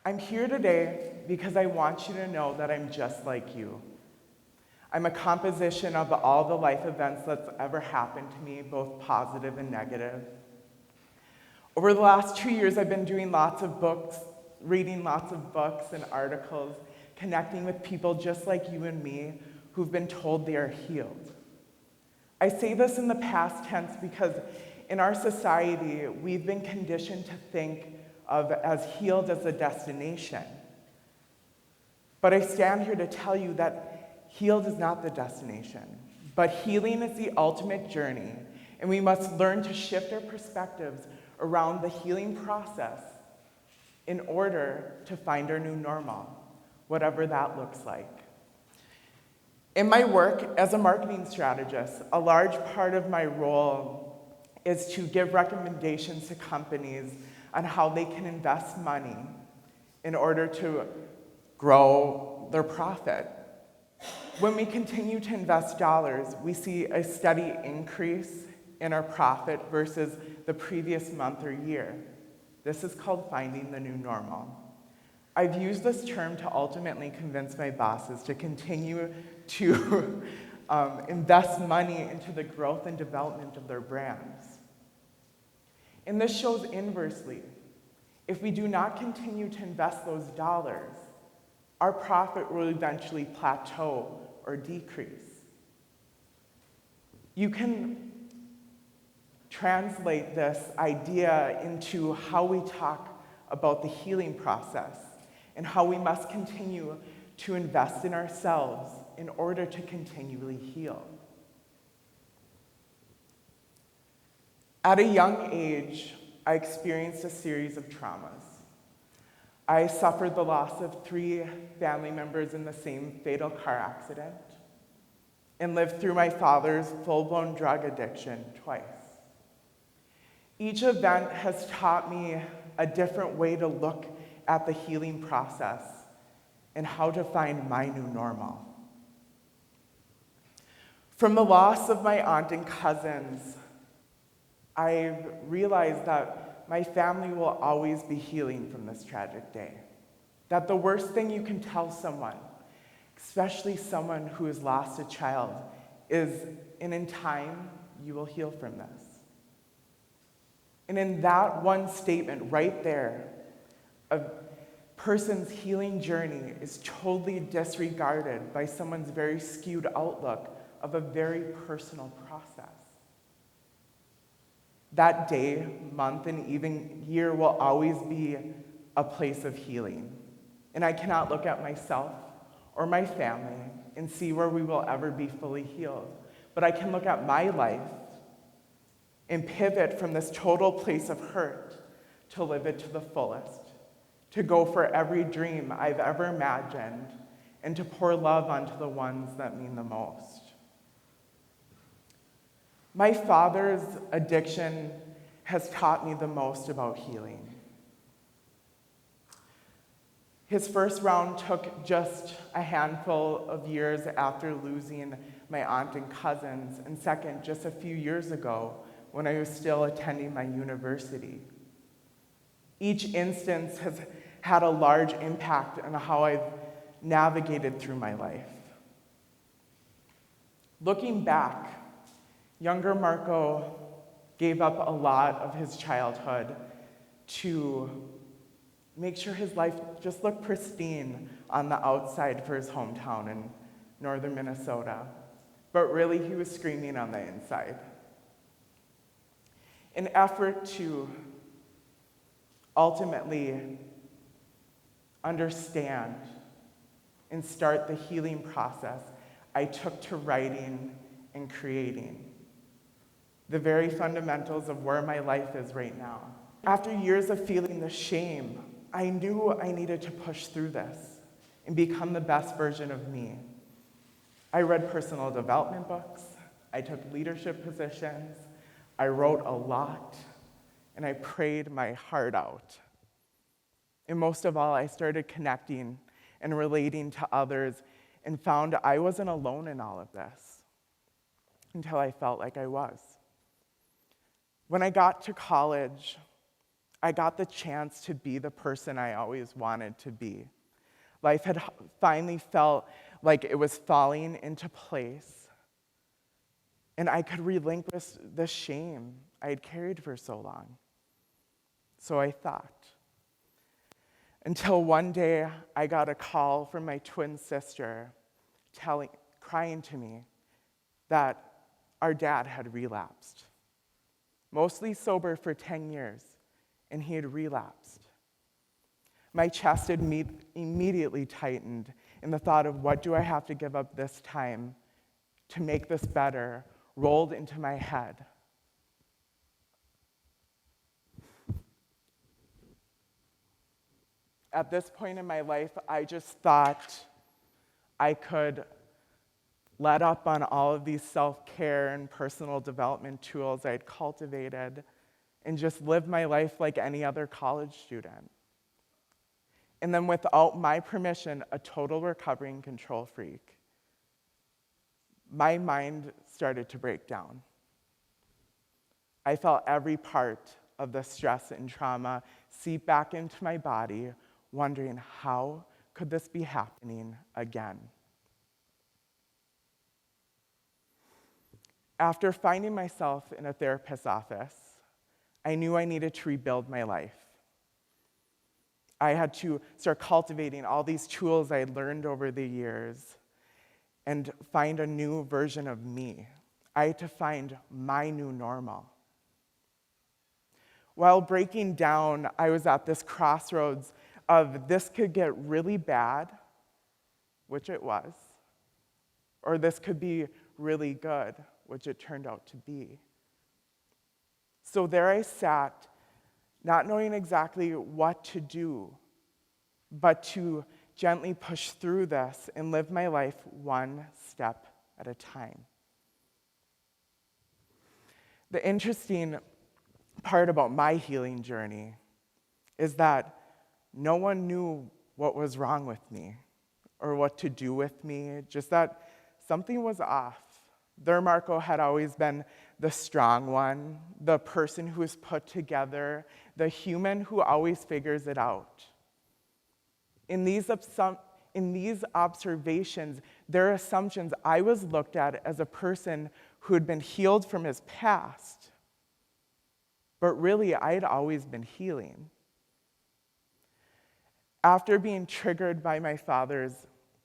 I'm here today because I want you to know that I'm just like you. I'm a composition of all the life events that's ever happened to me, both positive and negative. Over the last 2 years, I've been doing lots of books, reading lots of books and articles, connecting with people just like you and me who've been told they are healed. I say this in the past tense because in our society, we've been conditioned to think of as healed as a destination. But I stand here to tell you that healed is not the destination, but healing is the ultimate journey, and we must learn to shift our perspectives around the healing process in order to find our new normal, whatever that looks like. In my work as a marketing strategist, a large part of my role is to give recommendations to companies on how they can invest money in order to grow their profit. When we continue to invest dollars, we see a steady increase in our profit versus the previous month or year. This is called finding the new normal. I've used this term to ultimately convince my bosses to continue to invest money into the growth and development of their brands. And this shows inversely. If we do not continue to invest those dollars, our profit will eventually plateau or decrease. You can translate this idea into how we talk about the healing process and how we must continue to invest in ourselves in order to continually heal. At a young age, I experienced a series of traumas. I suffered the loss of 3 family members in the same fatal car accident and lived through my father's full-blown drug addiction twice. Each event has taught me a different way to look at the healing process and how to find my new normal. From the loss of my aunt and cousins, I realized that my family will always be healing from this tragic day. That the worst thing you can tell someone, especially someone who has lost a child, is, and in time, you will heal from this. And in that one statement right there, a person's healing journey is totally disregarded by someone's very skewed outlook of a very personal process. That day, month, and even year will always be a place of healing. And I cannot look at myself or my family and see where we will ever be fully healed. But I can look at my life and pivot from this total place of hurt to live it to the fullest, to go for every dream I've ever imagined, and to pour love onto the ones that mean the most. My father's addiction has taught me the most about healing. His first round took just a handful of years after losing my aunt and cousins, and second, just a few years ago when I was still attending my university. Each instance has had a large impact on how I've navigated through my life. Looking back, younger Marko gave up a lot of his childhood to make sure his life just looked pristine on the outside for his hometown in northern Minnesota. But really, he was screaming on the inside. An effort to ultimately understand and start the healing process, I took to writing and creating. The very fundamentals of where my life is right now. After years of feeling the shame, I knew I needed to push through this and become the best version of me. I read personal development books, I took leadership positions, I wrote a lot, and I prayed my heart out. And most of all, I started connecting and relating to others and found I wasn't alone in all of this until I felt like I was. When I got to college, I got the chance to be the person I always wanted to be. Life had finally felt like it was falling into place, and I could relinquish the shame I had carried for so long. So I thought. Until one day, I got a call from my twin sister crying to me that our dad had relapsed. Mostly sober for 10 years, and he had relapsed. My chest had immediately tightened, and the thought of what do I have to give up this time to make this better rolled into my head. At this point in my life, I just thought I could let up on all of these self-care and personal development tools I'd cultivated and just live my life like any other college student. And then without my permission, a total recovery and control freak, my mind started to break down. I felt every part of the stress and trauma seep back into my body, wondering how could this be happening again? After finding myself in a therapist's office, I knew I needed to rebuild my life. I had to start cultivating all these tools I had learned over the years and find a new version of me. I had to find my new normal. While breaking down, I was at this crossroads of this could get really bad, which it was, or this could be really good, which it turned out to be. So there I sat, not knowing exactly what to do, but to gently push through this and live my life one step at a time. The interesting part about my healing journey is that no one knew what was wrong with me or what to do with me, just that something was off. Their Marko had always been the strong one, the person who is put together, the human who always figures it out. In these observations, their assumptions, I was looked at as a person who had been healed from his past. But really, I had always been healing. After being triggered by my father's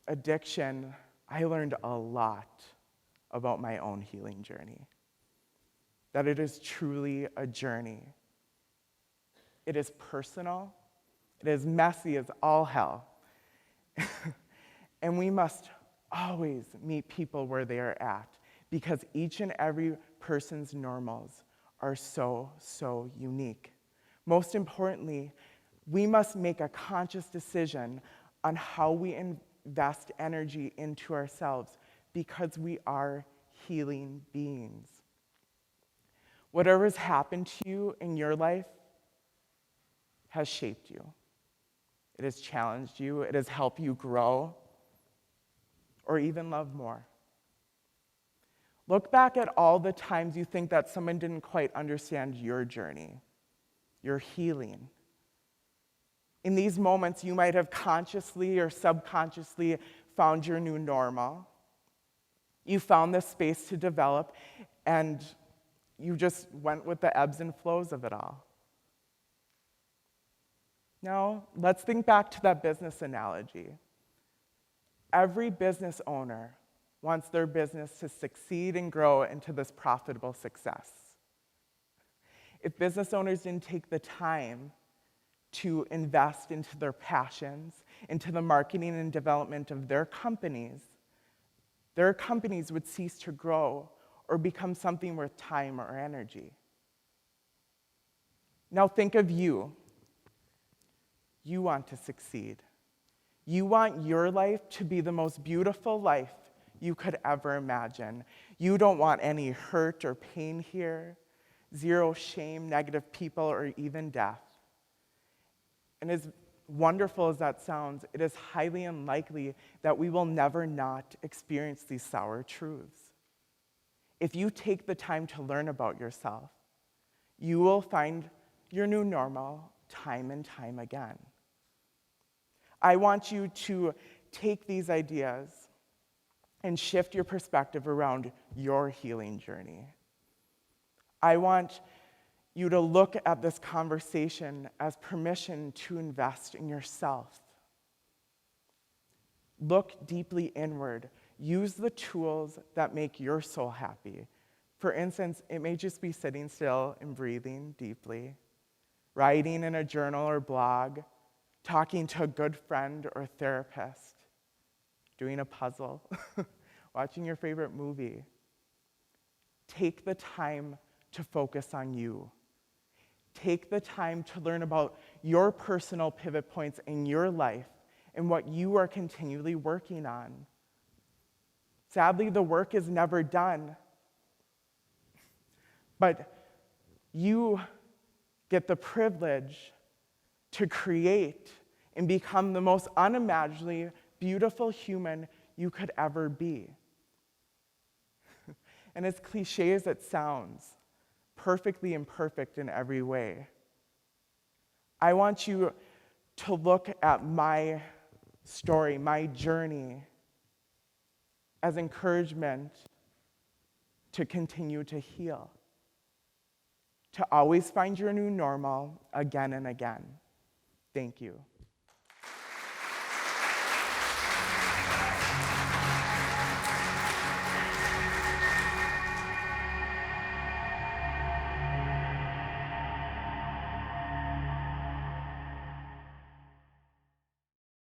addiction, I learned a lot about my own healing journey. That it is truly a journey. It is personal. It is messy as all hell. And we must always meet people where they are at, because each and every person's normals are so, so unique. Most importantly, we must make a conscious decision on how we invest energy into ourselves, because we are healing beings. Whatever has happened to you in your life has shaped you. It has challenged you. It has helped you grow or even love more. Look back at all the times you think that someone didn't quite understand your journey, your healing. In these moments, you might have consciously or subconsciously found your new normal. You found this space to develop, and you just went with the ebbs and flows of it all. Now, let's think back to that business analogy. Every business owner wants their business to succeed and grow into this profitable success. If business owners didn't take the time to invest into their passions, into the marketing and development of their companies would cease to grow or become something worth time or energy. Now think of you. You want to succeed. You want your life to be the most beautiful life you could ever imagine. You don't want any hurt or pain here, zero shame, negative people, or even death. And as wonderful as that sounds, it is highly unlikely that we will never not experience these sour truths. If you take the time to learn about yourself, you will find your new normal time and time again. I want you to take these ideas and shift your perspective around your healing journey. I want you to look at this conversation as permission to invest in yourself. Look deeply inward. Use the tools that make your soul happy. For instance, it may just be sitting still and breathing deeply, writing in a journal or blog, talking to a good friend or therapist, doing a puzzle, watching your favorite movie. Take the time to focus on you. Take the time to learn about your personal pivot points in your life and what you are continually working on. Sadly, the work is never done, but you get the privilege to create and become the most unimaginably beautiful human you could ever be. And as cliche as it sounds, perfectly imperfect in every way, I want you to look at my story, my journey, as encouragement to continue to heal, to always find your new normal again and again. Thank you.